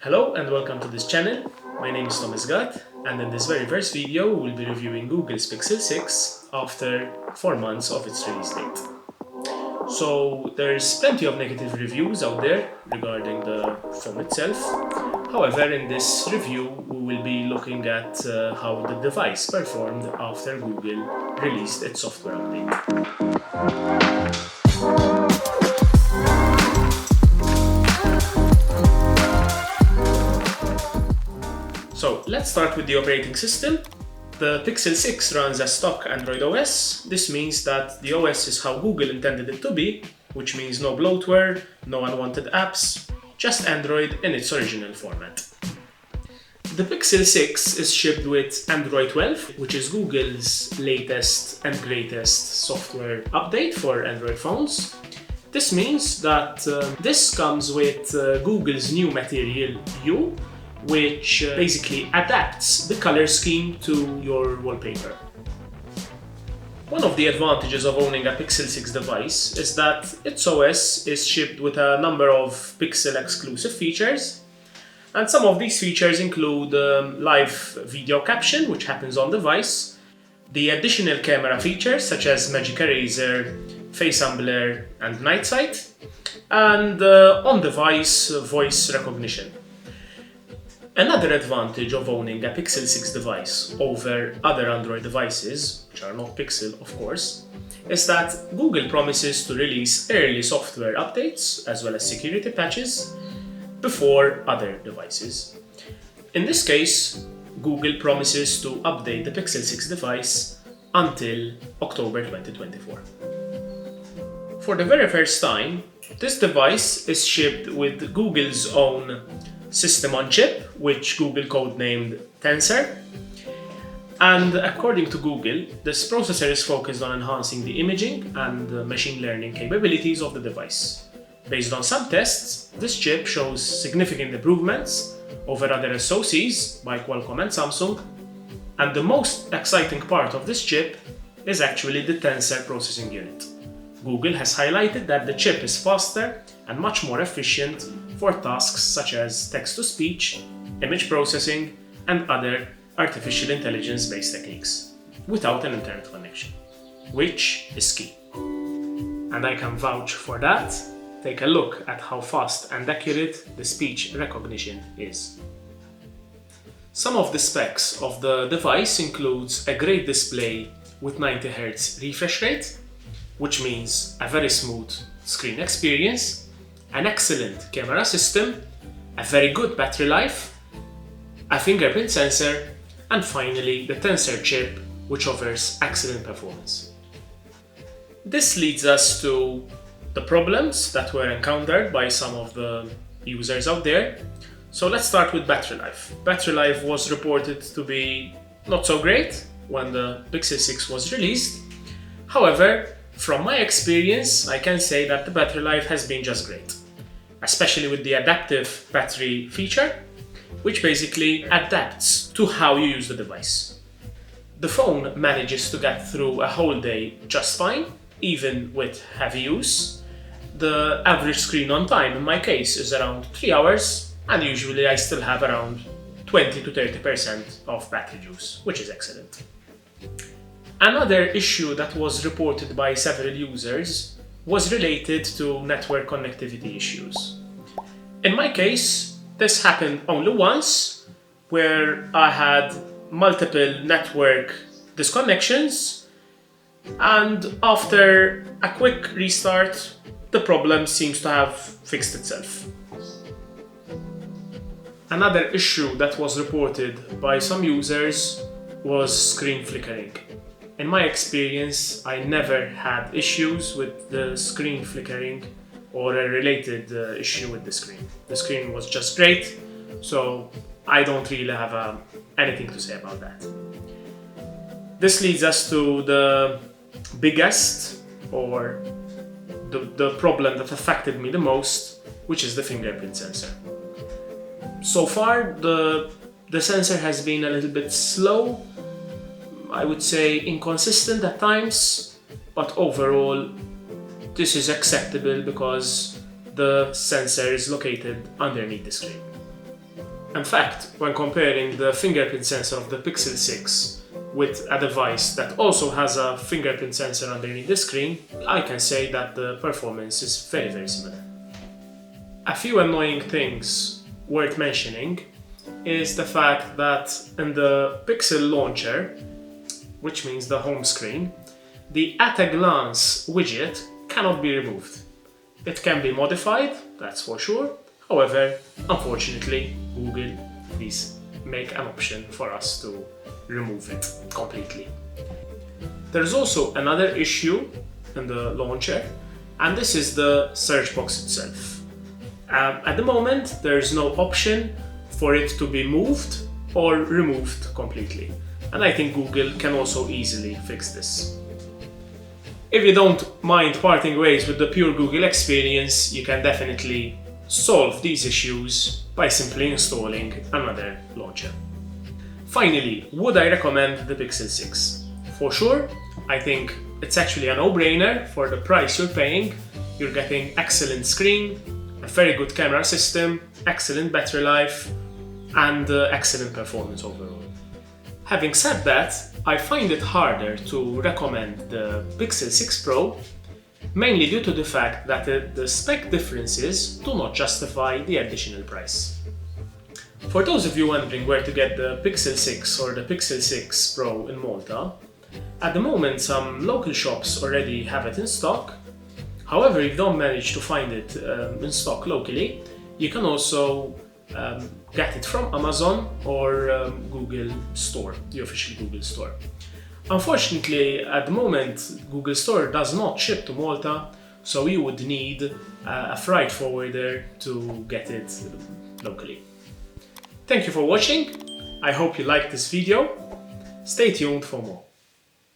Hello and welcome to this channel. My name is Thomas Gatt, and in this very first video we will be reviewing Google's Pixel 6 after 4 months of its release date. So there's plenty of negative reviews out there regarding the phone itself. However, in this review we will be looking at how the device performed after Google released its software update. So let's start with the operating system. The Pixel 6 runs as stock Android OS. This means that the OS is how Google intended it to be, which means no bloatware, no unwanted apps, just Android in its original format. The Pixel 6 is shipped with Android 12, which is Google's latest and greatest software update for Android phones. This means that this comes with Google's new Material View, which basically adapts the color scheme to your wallpaper. One of the advantages of owning a Pixel 6 device is that its OS is shipped with a number of Pixel exclusive features, and some of these features include live video caption, which happens on device, the additional camera features such as Magic Eraser, Face Unblur and Night Sight, and on-device voice recognition. Another advantage of owning a Pixel 6 device over other Android devices, which are not Pixel of course, is that Google promises to release early software updates as well as security patches before other devices. In this case, Google promises to update the Pixel 6 device until October 2024. For the very first time, this device is shipped with Google's own system on chip, which Google codenamed Tensor. And according to Google, this processor is focused on enhancing the imaging and machine learning capabilities of the device. Based on some tests, this chip shows significant improvements over other SoCs by Qualcomm and Samsung. And the most exciting part of this chip is actually the Tensor processing unit. Google has highlighted that the chip is faster and much more efficient for tasks such as text-to-speech, image processing, and other artificial intelligence-based techniques, without an internet connection, which is key. And I can vouch for that. Take a look at how fast and accurate the speech recognition is. Some of the specs of the device includes a great display with 90 Hz refresh rate, which means a very smooth screen experience, an excellent camera system, a very good battery life, a fingerprint sensor, and finally the Tensor chip, which offers excellent performance. This leads us to the problems that were encountered by some of the users out there. So let's start with battery life. Battery life was reported to be not so great when the Pixel 6 was released. However, from my experience, I can say that the battery life has been just great, especially with the adaptive battery feature, which basically adapts to how you use the device. The phone manages to get through a whole day just fine, even with heavy use. The average screen on time in my case is around 3 hours, and usually I still have around 20 to 30% of battery use, which is excellent. Another issue that was reported by several users was related to network connectivity issues. In my case, this happened only once, where I had multiple network disconnections, and after a quick restart, the problem seems to have fixed itself. Another issue that was reported by some users was screen flickering. In my experience, I never had issues with the screen flickering or a related issue with the screen. The screen was just great, so I don't really have anything to say about that. This leads us to the biggest, or the problem that affected me the most, which is the fingerprint sensor. So far, the sensor has been a little bit slow, I would say inconsistent at times, but overall this is acceptable because the sensor is located underneath the screen. In fact, when comparing the fingerprint sensor of the Pixel 6 with a device that also has a fingerprint sensor underneath the screen, I can say that the performance is very, very similar. A few annoying things worth mentioning is the fact that in the Pixel launcher, which means the home screen, the at-a-glance widget cannot be removed. It can be modified, that's for sure. However, unfortunately, Google, please make an option for us to remove it completely. There's also another issue in the launcher, and this is the search box itself. At the moment, there's no option for it to be moved or removed completely, and I think Google can also easily fix this. If you don't mind parting ways with the pure Google experience, you can definitely solve these issues by simply installing another launcher. Finally, would I recommend the Pixel 6? For sure, I think it's actually a no-brainer. For the price you're paying, you're getting excellent screen, a very good camera system, excellent battery life, and excellent performance overall. Having said that, I find it harder to recommend the Pixel 6 Pro, mainly due to the fact that the spec differences do not justify the additional price. For those of you wondering where to get the Pixel 6 or the Pixel 6 Pro in Malta, at the moment some local shops already have it in stock. However, if you don't manage to find it in stock locally, you can also get it from Amazon or Google Store, the official Google Store. Unfortunately, at the moment, Google Store does not ship to Malta, so you would need a freight forwarder to get it locally. Thank you for watching. I hope you liked this video. Stay tuned for more.